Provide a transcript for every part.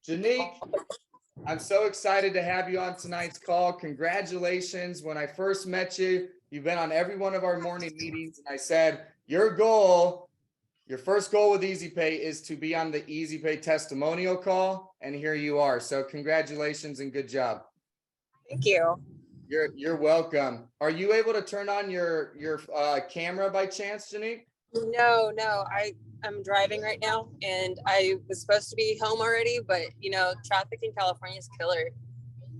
Janique, I'm so excited to have you on tonight's call. Congratulations. When I first met you, you've been on every one of our morning meetings, and I said, your first goal with EasyPay is to be on the EasyPay testimonial call, and here you are. So congratulations and good job. Thank you. You're welcome. Are you able to turn on your camera by chance, Janique? No, I'm driving right now, and I was supposed to be home already, but traffic in California is killer.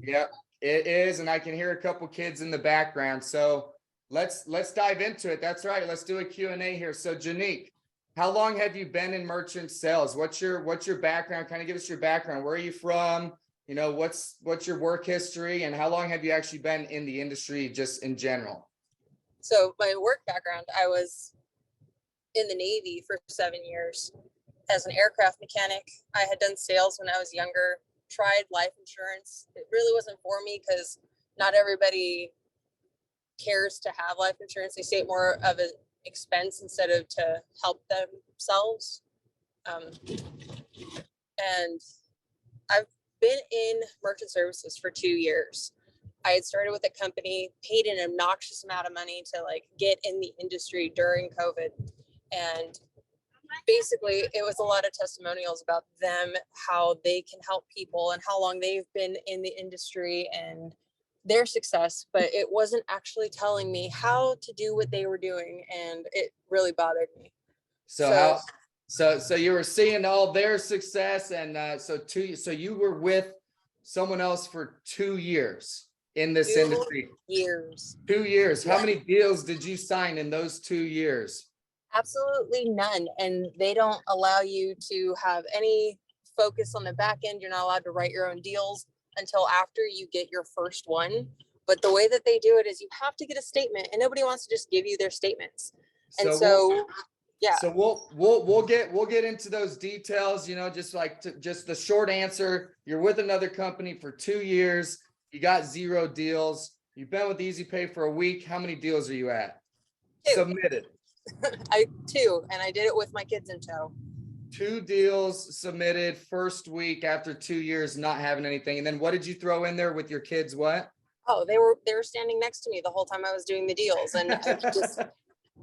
Yep, it is, and I can hear a couple kids in the background. So let's dive into it. That's right. Let's do a Q&A here. So Janique, how long have you been in merchant sales? What's your background? Kind of give us your background. Where are you from? What's your work history, and how long have you actually been in the industry just in general? So my work background, I was in the Navy for 7 years as an aircraft mechanic. I had done sales when I was younger, tried life insurance. It really wasn't for me because not everybody cares to have life insurance. They see it more of an expense instead of to help themselves. And I've been in merchant services for 2 years. I had started with a company, paid an obnoxious amount of money to get in the industry during COVID. And basically it was a lot of testimonials about them, how they can help people and how long they've been in the industry and their success, but it wasn't actually telling me how to do what they were doing, and it really bothered me. So you were seeing all their success, and so you were with someone else for 2 years in this industry. 2 years. 2 years. How many deals did you sign in those 2 years? Absolutely none. And they don't allow you to have any focus on the back end. You're not allowed to write your own deals until after you get your first one. But the way that they do it is you have to get a statement, and nobody wants to just give you their statements. And so yeah. So we'll get into those details, just the short answer. You're with another company for 2 years. You got 0 deals. You've been with EasyPay for a week. How many deals are you at? 2. Submitted. 2, and I did it with my kids in tow. 2 deals submitted first week after 2 years not having anything. And then what did you throw in there with your kids? What? Oh, they were standing next to me the whole time I was doing the deals, and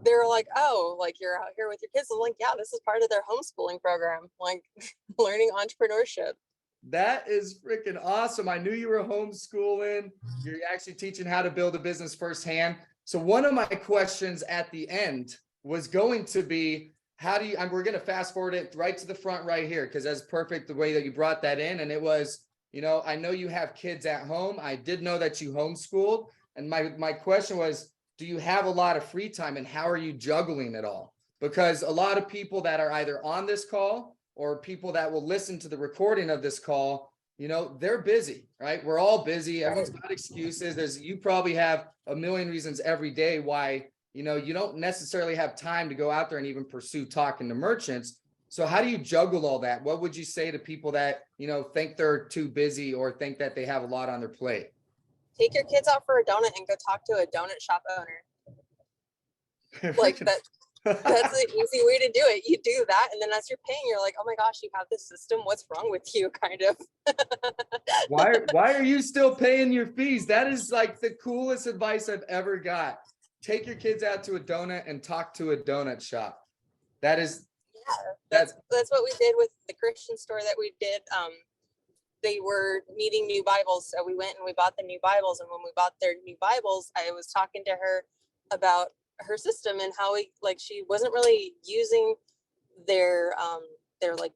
they were like, "Oh, you're out here with your kids." I'm like, "Yeah, this is part of their homeschooling program, learning entrepreneurship." That is freaking awesome. I knew you were homeschooling. You're actually teaching how to build a business firsthand. So one of my questions at the end was going to be, we're going to fast forward it right to the front right here, because that's perfect the way that you brought that in. And it was, I know you have kids at home. I did know that you homeschooled. And my question was, do you have a lot of free time, and how are you juggling it all? Because a lot of people that are either on this call or people that will listen to the recording of this call, they're busy, right? We're all busy. Everyone's got excuses. You probably have a million reasons every day why, you don't necessarily have time to go out there and even pursue talking to merchants. So how do you juggle all that? What would you say to people that, think they're too busy or think that they have a lot on their plate? Take your kids out for a donut and go talk to a donut shop owner. That's an easy way to do it. You do that, and then as you're paying, you're like, "Oh my gosh, you have this system. What's wrong with you?" Kind of. Why are you still paying your fees? That is the coolest advice I've ever got. Take your kids out to a donut and talk to a donut shop. That's what we did with the Christian store that we did. They were needing new Bibles, so we went and we bought the new Bibles. And when we bought their new Bibles, I was talking to her about her system and how she wasn't really using their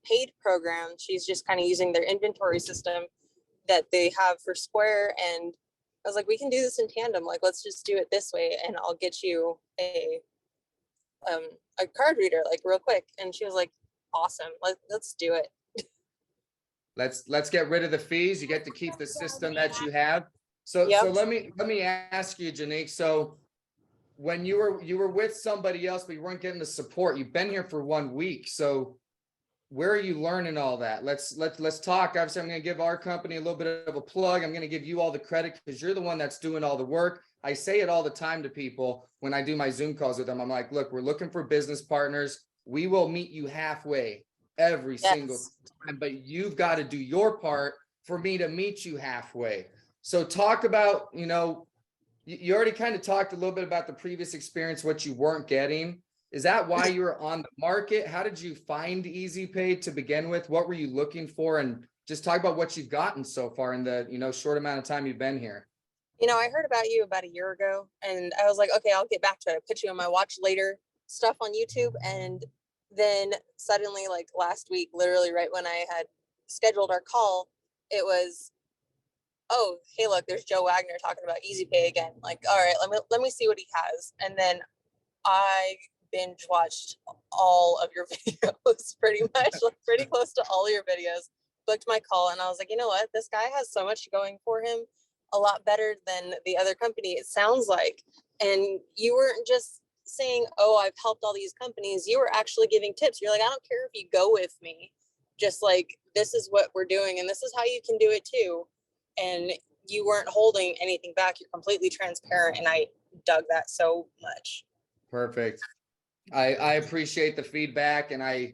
paid program. She's just kind of using their inventory system that they have for Square. And I was like, we can do this in tandem. Let's just do it this way, and I'll get you a card reader real quick. And she was like, awesome, let's do it. Let's get rid of the fees. You get to keep the system that you have. So let me ask you, Janique. So when you were with somebody else, but you weren't getting the support, you've been here for 1 week. So where are you learning all that? Let's talk. Obviously, I'm going to give our company a little bit of a plug. I'm going to give you all the credit because you're the one that's doing all the work. I say it all the time to people when I do my Zoom calls with them. I'm like, look, we're looking for business partners. We will meet you halfway. every single Yes. time, but you've got to do your part for me to meet you halfway. So talk about, you already kind of talked a little bit about the previous experience, what you weren't getting. Is that why you were on the market? How did you find Easy Pay to begin with? What were you looking for? And just talk about what you've gotten so far in the, short amount of time you've been here. I heard about you about a year ago and I was like, okay, I'll get back to it. I put you on my watch later stuff on YouTube. And then suddenly, like last week, literally right when I had scheduled our call, it was, oh, hey, look, there's Joe Wagner talking about Easy Pay again. Like, all right, let me see what he has. And then I binge watched all of your videos, pretty much, like pretty close to all your videos, booked my call. And I was like, you know what? This guy has so much going for him, a lot better than the other company, it sounds like. And you weren't just saying, oh, I've helped all these companies. You were actually giving tips. You're like, I don't care if you go with me. Just like, this is what we're doing. And this is how you can do it too. And you weren't holding anything back. You're completely transparent. And I dug that so much. Perfect. I appreciate the feedback. And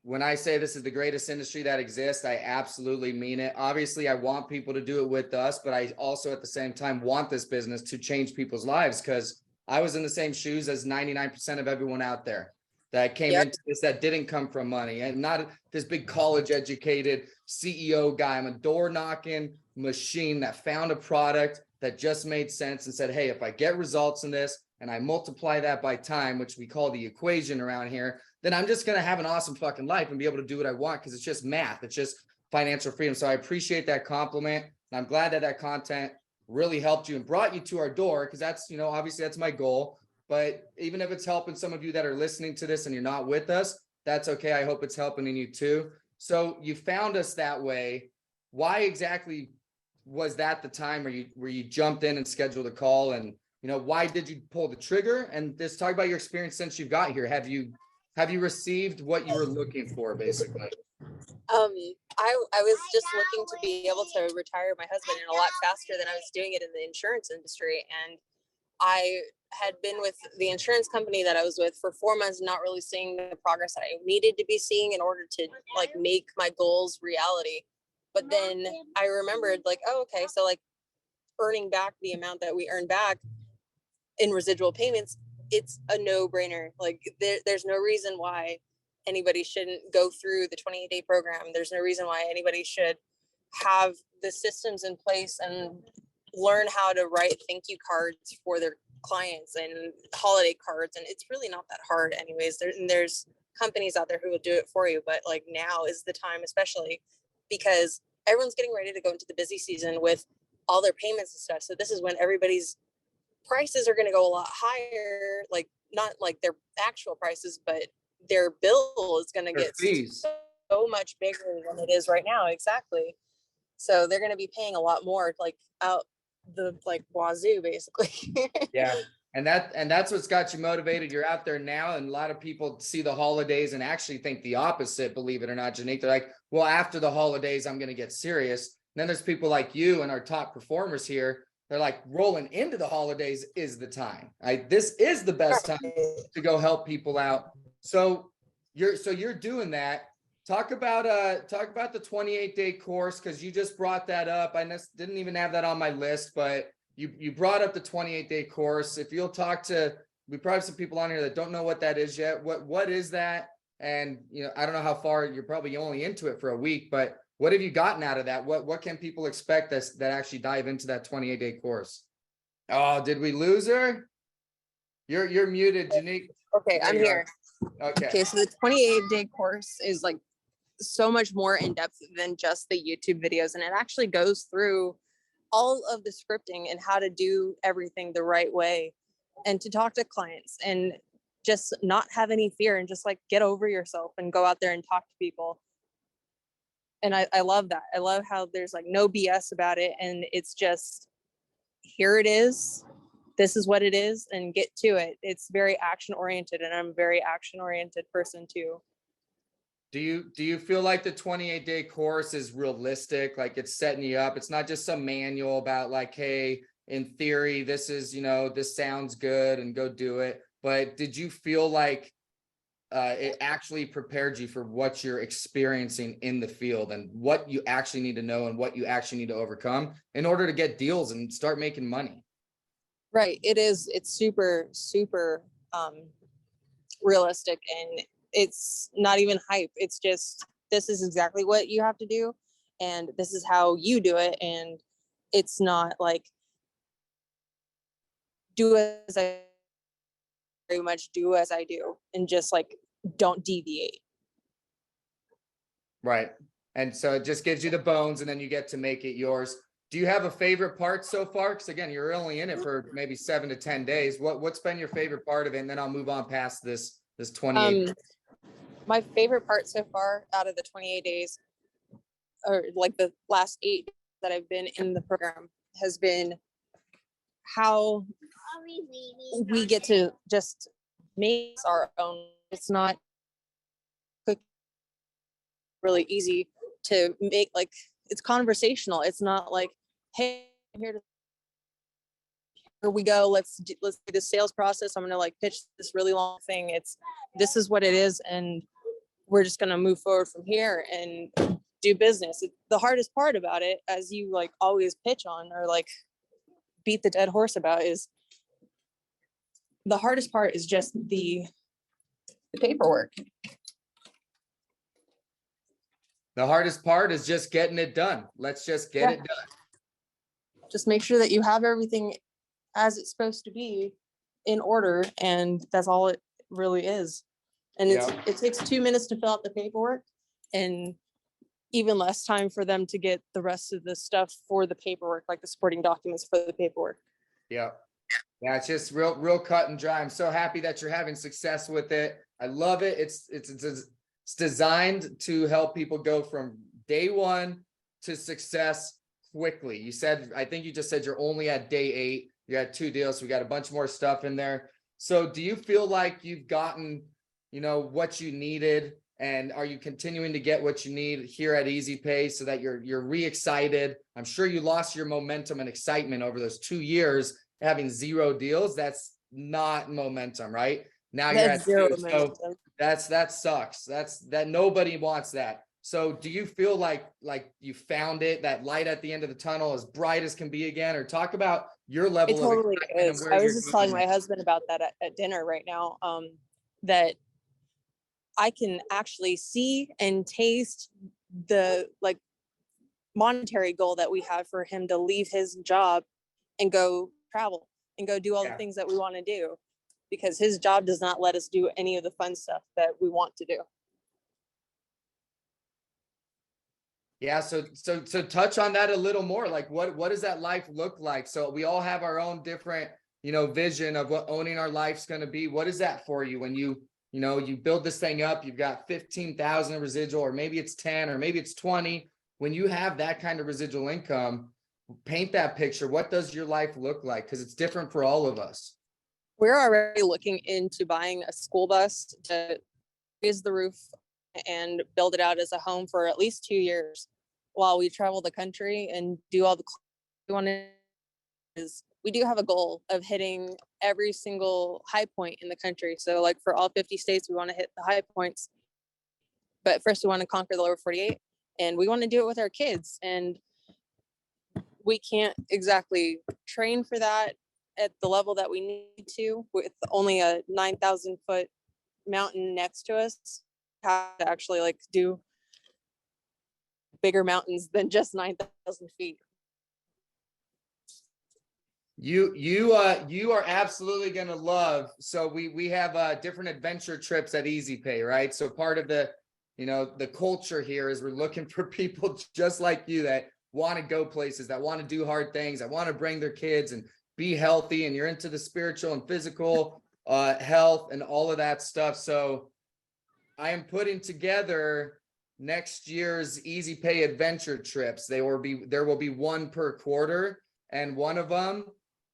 when I say this is the greatest industry that exists, I absolutely mean it. Obviously, I want people to do it with us, but I also at the same time want this business to change people's lives, because I was in the same shoes as 99% of everyone out there that came into this that didn't come from money, and not this big college educated CEO guy. I'm a door knocking machine that found a product that just made sense and said, hey, if I get results in this and I multiply that by time, which we call the equation around here, then I'm just going to have an awesome fucking life and be able to do what I want, because it's just math. It's just financial freedom. So I appreciate that compliment. And I'm glad that content really helped you and brought you to our door, because that's, obviously that's my goal. But even if it's helping some of you that are listening to this and you're not with us, that's okay. I hope it's helping in you too. So you found us that way. Why exactly was that the time where you jumped in and scheduled a call? And, why did you pull the trigger? And just talk about your experience since you got here. Have you received what you were looking for, basically? I was just looking to be able to retire my husband in a lot faster than I was doing it in the insurance industry. And I had been with the insurance company that I was with for 4 months, not really seeing the progress that I needed to be seeing in order to like make my goals reality. But then I remembered like, oh, okay, so like earning back the amount that we earn back in residual payments, it's a no-brainer. Like there's no reason why anybody shouldn't go through the 28-day program. There's no reason why anybody should have the systems in place and learn how to write thank you cards for their clients and holiday cards. And it's really not that hard anyways. There's companies out there who will do it for you. But like now is the time, especially because everyone's getting ready to go into the busy season with all their payments and stuff. So this is when everybody's prices are going to go a lot higher, like not like their actual prices, but their bill is going to get so much bigger than it is right now. Exactly. So they're going to be paying a lot more, like out the like wazoo, basically. Yeah. And that's what's got you motivated. You're out there now, and a lot of people see the holidays and actually think the opposite, believe it or not, Janique. They're like, well, after the holidays, I'm going to get serious. And then there's people like you and our top performers here. They're like, rolling into the holidays is the time. This is the best time to go help people out. So you're doing that. Talk about the 28-day course, because you just brought that up. I didn't even have that on my list, but you brought up the 28-day course. If you'll talk to, we probably have some people on here that don't know what that is yet. What is that? And I don't know how far, you're probably only into it for a week, but what have you gotten out of that? What can people expect that actually dive into that 28-day course? Oh, did we lose her? You're muted, Janique. Okay, I'm here. Okay, so the 28-day course is like so much more in depth than just the YouTube videos, and it actually goes through all of the scripting and how to do everything the right way and to talk to clients and just not have any fear and just like get over yourself and go out there and talk to people. And I love that. I love how there's like no BS about it. And it's just, here it is. This is what it is, and get to it. It's very action oriented, and I'm a very action oriented person too. Do you feel like the 28-day course is realistic? Like it's setting you up. It's not just some manual about like, hey, in theory, this is, this sounds good and go do it. But did you feel like it actually prepared you for what you're experiencing in the field and what you actually need to know and what you actually need to overcome in order to get deals and start making money. Right. It's super, super realistic, and it's not even hype. It's just, this is exactly what you have to do, and this is how you do it. And it's not like, do as I very much do as I do, and just like, don't deviate. Right. And so it just gives you the bones and then you get to make it yours. Do you have a favorite part so far? Because again, you're only in it for maybe 7 to 10 days. What's been your favorite part of it? And then I'll move on past this 28. My favorite part so far out of the 28 days, or like the last 8 that I've been in the program, has been how we get to just make our own. It's not really easy to make, like, it's conversational. It's not like, hey, I'm here to, here we go, let's do the sales process, I'm gonna like pitch this really long thing. It's, this is what it is, and we're just gonna move forward from here and do business. The hardest part about it, as you like always pitch on or like beat the dead horse about, is the hardest part is just the paperwork. The hardest part is just getting it done. Let's just get it done. Just make sure that you have everything as it's supposed to be in order, and that's all it really is. And it takes 2 minutes to fill out the paperwork, and even less time for them to get the rest of the stuff for the paperwork, like the supporting documents for the paperwork. Yeah. Yeah, it's just real cut and dry. I'm so happy that you're having success with it. I love it. It's designed to help people go from day one to success quickly. You said, I think you just said you're only at day 8. You had 2 deals. So we got a bunch more stuff in there. So do you feel like you've gotten, what you needed? And are you continuing to get what you need here at Easy Pay so that you're re-excited? I'm sure you lost your momentum and excitement over those 2 years having 0 deals. That's not momentum, right? Now you're at 2. So that sucks. That nobody wants that. So do you feel like you found it, that light at the end of the tunnel, as bright as can be again? Or talk about your level of excitement. It totally is. I was just telling my husband about that at dinner right now, that I can actually see and taste the like monetary goal that we have for him to leave his job and go travel and go do all the things that we want to do, because his job does not let us do any of the fun stuff that we want to do. Yeah. So touch on that a little more. Like what does that life look like? So we all have our own different, vision of what owning our life's going to be. What is that for you when you build this thing up, you've got 15,000 residual, or maybe it's 10, or maybe it's 20. When you have that kind of residual income, paint that picture. What does your life look like? Because it's different for all of us. We're already looking into buying a school bus to raise the roof and build it out as a home for at least 2 years while we travel the country and do all the we want to. Is we do have a goal of hitting every single high point in the country. So like for all 50 states, we want to hit the high points. But first we want to conquer the lower 48, and we want to do it with our kids. And we can't exactly train for that at the level that we need to with only a 9,000 foot mountain next to us. Have to actually like do bigger mountains than just 9,000 feet. You are absolutely gonna love. So we have different adventure trips at Easy Pay, right? So part of the the culture here is we're looking for people just like you that want to go places, that want to do hard things, that want to bring their kids and be healthy, and you're into the spiritual and physical health and all of that stuff. So I am putting together next year's Easy Pay adventure trips. There will be one per quarter, and one of them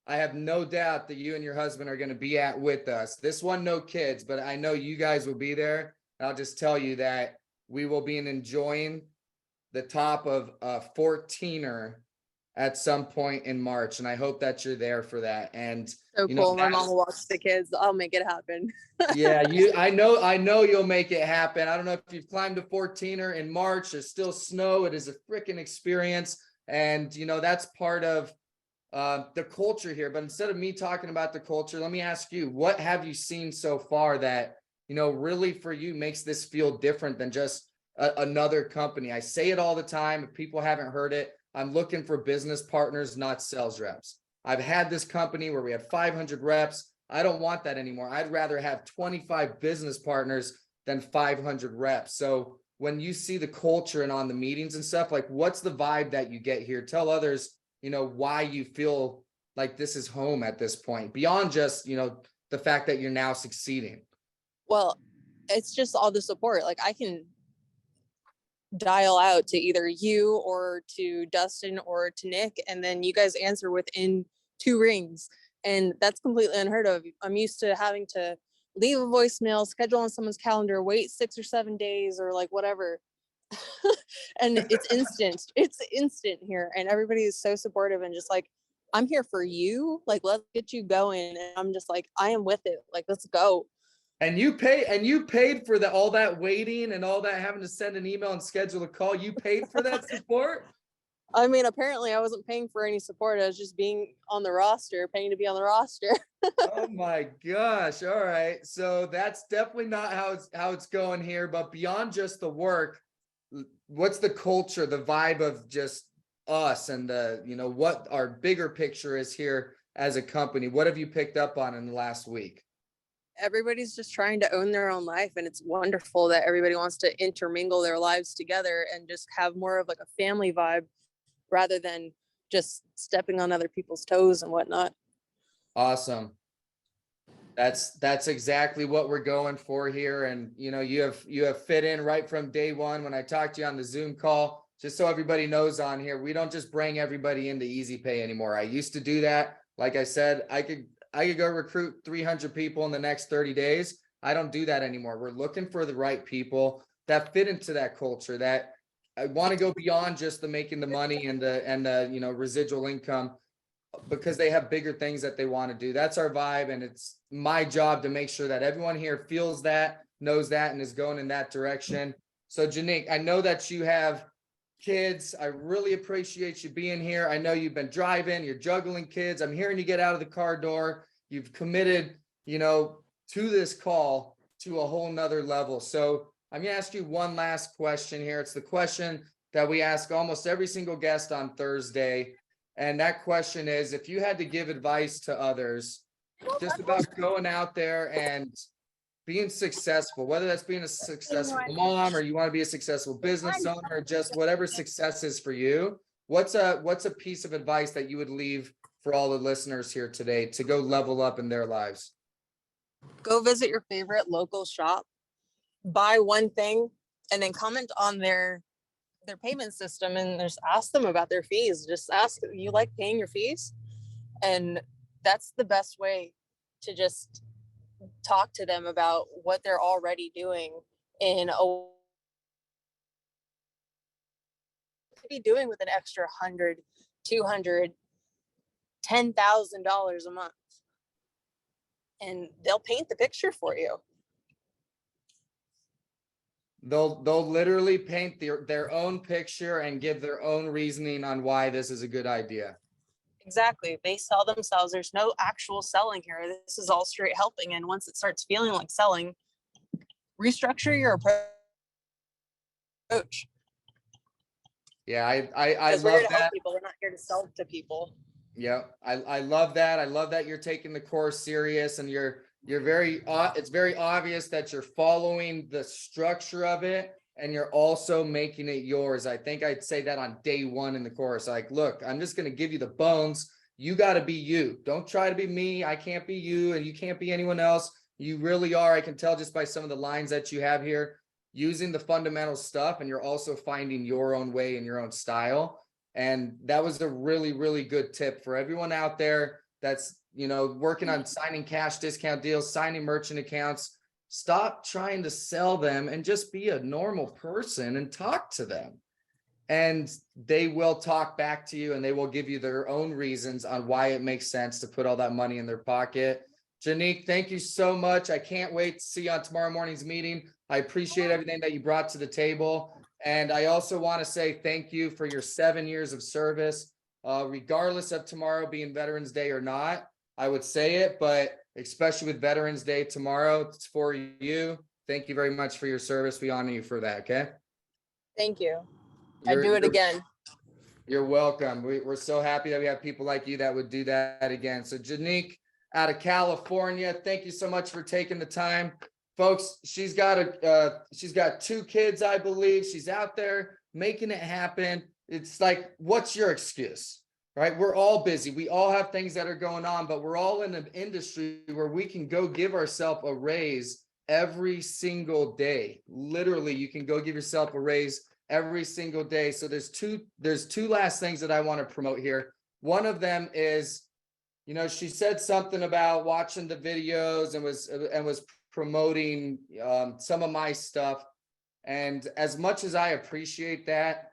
I have no doubt that you and your husband are going to be at with us. This one, no kids, but I know you guys will be there. I'll just tell you that we will be enjoying the top of a 14er at some point in March, and I hope that you're there for that. And So you know, cool. My mom will watch the kids. I'll make it happen. yeah, I know you'll make it happen. I don't know if you've climbed a 14er in March. There's still snow. It is a freaking experience, and you know that's part of the culture here. But instead of me talking about the culture, let me ask you, what have you seen so far that you know really for you makes this feel different than just another company? I say it all the time. If people haven't heard it, I'm looking for business partners, not sales reps. I've had this company where we had 500 reps. I don't want that anymore. I'd rather have 25 business partners than 500 reps. So when you see the culture and on the meetings and stuff, like what's the vibe that you get here? Tell others, you know, why you feel like this is home at this point, beyond just, you know, the fact that you're now succeeding. Well, it's just all the support. Like I can dial out to either you or to Dustin or to Nick, and then you guys answer within 2 rings. And that's completely unheard of. I'm used to having to leave a voicemail, schedule on someone's calendar, wait 6 or 7 days or like whatever. And it's instant. It's instant here. And everybody is so supportive and just like, I'm here for you. Like, let's get you going. And I'm just like, I am with it. Like, let's go. And you paid for all that waiting and all that having to send an email and schedule a call. You paid for that support? I mean, apparently I wasn't paying for any support. I was just being on the roster, paying to be on the roster. Oh my gosh. All right. So that's definitely not how it's going here, but beyond just the work, what's the culture, the vibe of just us and the, you know, what our bigger picture is here as a company? What have you picked up on in the last week? Everybody's just trying to own their own life, and it's wonderful that everybody wants to intermingle their lives together and just have more of like a family vibe rather than just stepping on other people's toes and whatnot. Awesome. That's exactly what we're going for here. And you know, you have fit in right from day one. When I talked to you on the Zoom call, just so everybody knows on here, we don't just bring everybody into Easy Pay anymore. I used to do that. Like I said, I could go recruit 300 people in the next 30 days. I don't do that anymore. We're looking for the right people that fit into that culture, that I want to go beyond just the making the money and the you know, residual income, because they have bigger things that they want to do. That's our vibe. And it's my job to make sure that everyone here feels that, knows that, and is going in that direction. So Janique, I know that you have kids. I really appreciate you being here. I know you've been driving, you're juggling kids. I'm hearing you get out of the car door. You've committed, you know, to this call to a whole nother level. So I'm going to ask you one last question here. It's the question that we ask almost every single guest on Thursday. And that question is, if you had to give advice to others just about going out there and being successful, whether that's being a successful mom or you want to be a successful business owner, or just whatever success is for you, what's a piece of advice that you would leave for all the listeners here today to go level up in their lives? Go visit your favorite local shop, buy one thing, and then comment on their payment system and just ask them about their fees. Just ask, you like paying your fees? And that's the best way to just talk to them about what they're already doing in a could be doing with an extra 100, 200, $10,000 a month. And they'll paint the picture for you. They'll literally paint their own picture and give their own reasoning on why this is a good idea. Exactly. They sell themselves. There's no actual selling here. This is all straight helping. And once it starts feeling like selling, restructure your approach. Yeah, I love We're here to that. help people. We're not here to sell to people. Yeah, I love that. I love that you're taking the course serious, and you're very it's very obvious that you're following the structure of it, and you're also making it yours. I think I'd say that on day one in the course. Like, look, I'm just going to give you the bones. You got to be you. Don't try to be me. I can't be you, and you can't be anyone else. You really are. I can tell just by some of the lines that you have here, using the fundamental stuff, and you're also finding your own way and your own style. And that was a really, really good tip for everyone out there that's, you know, working on signing cash discount deals, signing merchant accounts. Stop trying to sell them and just be a normal person and talk to them. and they will talk back to you and they will give you their own reasons on why it makes sense to put all that money in their pocket. Janique, thank you so much. I can't wait to see you on tomorrow morning's meeting. I appreciate everything that you brought to the table. And I also want to say thank you for your 7 years of service. Regardless of tomorrow being Veterans Day or not, I would say it, but especially with Veterans Day tomorrow, it's for you. Thank you very much for your service. We honor you for that, okay? Thank you. I'd do it again. You're welcome. We're so happy that we have people like you that would do that again. So Janique out of California, thank you so much for taking the time. Folks, she's got 2 kids, I believe. She's out there making it happen. It's like, what's your excuse, right? We're all busy. We all have things that are going on, but we're all in an industry where we can go give ourselves a raise every single day. Literally, you can go give yourself a raise every single day. So there's two last things that I want to promote here. One of them is, you know, she said something about watching the videos and was promoting some of my stuff. And as much as I appreciate that,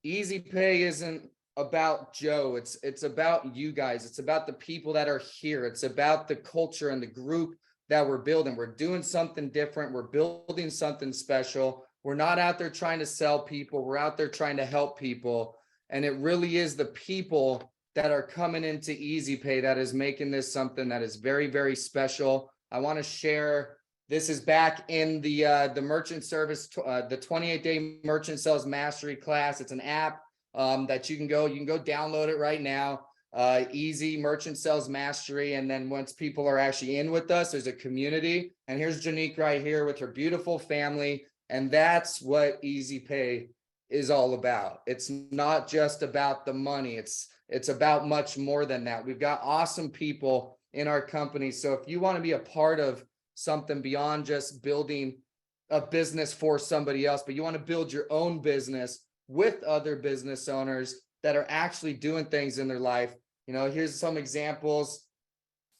Easy Pay isn't about Joe. It's about you guys. It's about the people that are here. It's about the culture and the group that we're building. We're doing something different. We're building something special. We're not out there trying to sell people. We're out there trying to help people. And it really is the people that are coming into Easy Pay that is making this something that is very, very special. I want to share, this is back in the merchant service, the 28-day merchant sales mastery class. It's an app that you can go download it right now. Easy merchant sales mastery. And then once people are actually in with us, there's a community. And here's Janique right here with her beautiful family. And that's what Easy Pay is all about. It's not just about the money. It's about much more than that. We've got awesome people in our company. So if you want to be a part of something beyond just building a business for somebody else, but you want to build your own business with other business owners that are actually doing things in their life. You know, here's some examples.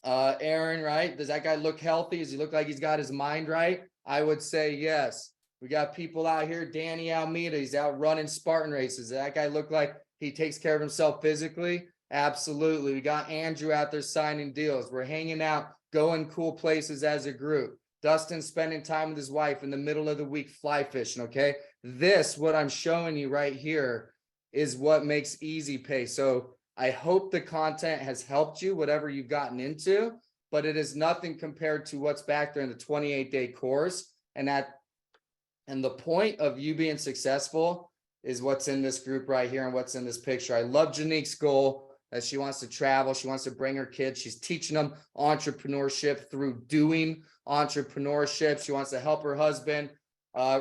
Aaron, right? Does that guy look healthy? Does he look like he's got his mind right? I would say yes. We got people out here. Danny Almeida, he's out running Spartan races. Does that guy look like he takes care of himself physically? Absolutely. We got Andrew out there signing deals. We're hanging out, going cool places as a group. Dustin spending time with his wife in the middle of the week fly fishing, okay? This, what I'm showing you right here, is what makes Easy Pay. So I hope the content has helped you, whatever you've gotten into, but it is nothing compared to what's back there in the 28-day course. And the point of you being successful is what's in this group right here and what's in this picture. I love Janique's goal that she wants to travel. She wants to bring her kids. She's teaching them entrepreneurship through doing entrepreneurship. She wants to help her husband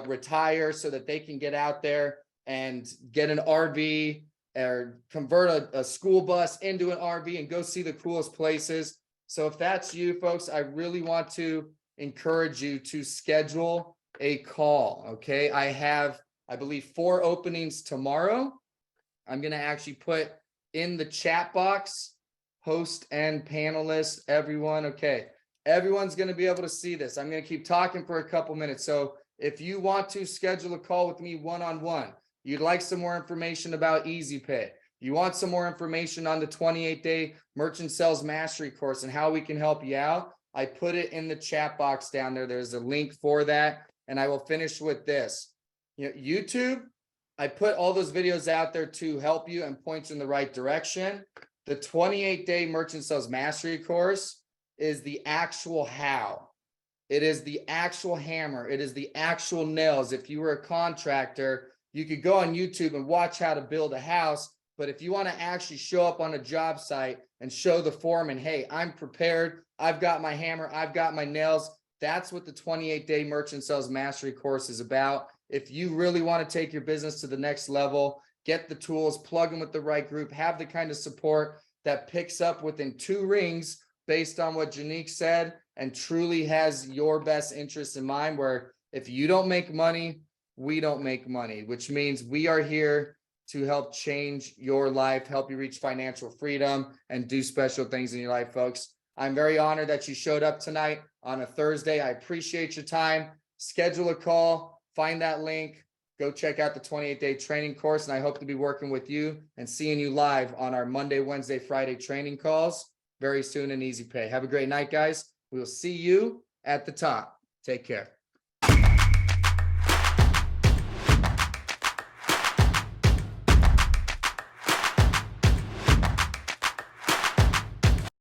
retire so that they can get out there and get an RV or convert a school bus into an RV and go see the coolest places. So if that's you folks, I really want to encourage you to schedule a call. Okay. I have, I believe, 4 openings tomorrow. I'm going to actually put in the chat box, host and panelists, everyone. Okay. Everyone's going to be able to see this. I'm going to keep talking for a couple minutes. So if you want to schedule a call with me one-on-one, you'd like some more information about Easy Pay, you want some more information on the 28-day merchant sales mastery course and how we can help you out, I put it in the chat box down there. There's a link for that. And I will finish with this. You know, YouTube, I put all those videos out there to help you and point you in the right direction. The 28-day merchant sales mastery course is the actual how. It is the actual hammer. It is the actual nails. If you were a contractor, you could go on YouTube and watch how to build a house. But if you want to actually show up on a job site and show the foreman, hey, I'm prepared. I've got my hammer. I've got my nails. That's what the 28-day merchant sales mastery course is about. If you really want to take your business to the next level, get the tools, plug them with the right group, have the kind of support that picks up within 2 rings based on what Janique said and truly has your best interest in mind, where if you don't make money, we don't make money, which means we are here to help change your life, help you reach financial freedom and do special things in your life, folks. I'm very honored that you showed up tonight on a Thursday. I appreciate your time. Schedule a call, find that link, go check out the 28-day training course. And I hope to be working with you and seeing you live on our Monday, Wednesday, Friday training calls very soon in Easy Pay. Have a great night, guys. We will see you at the top. Take care.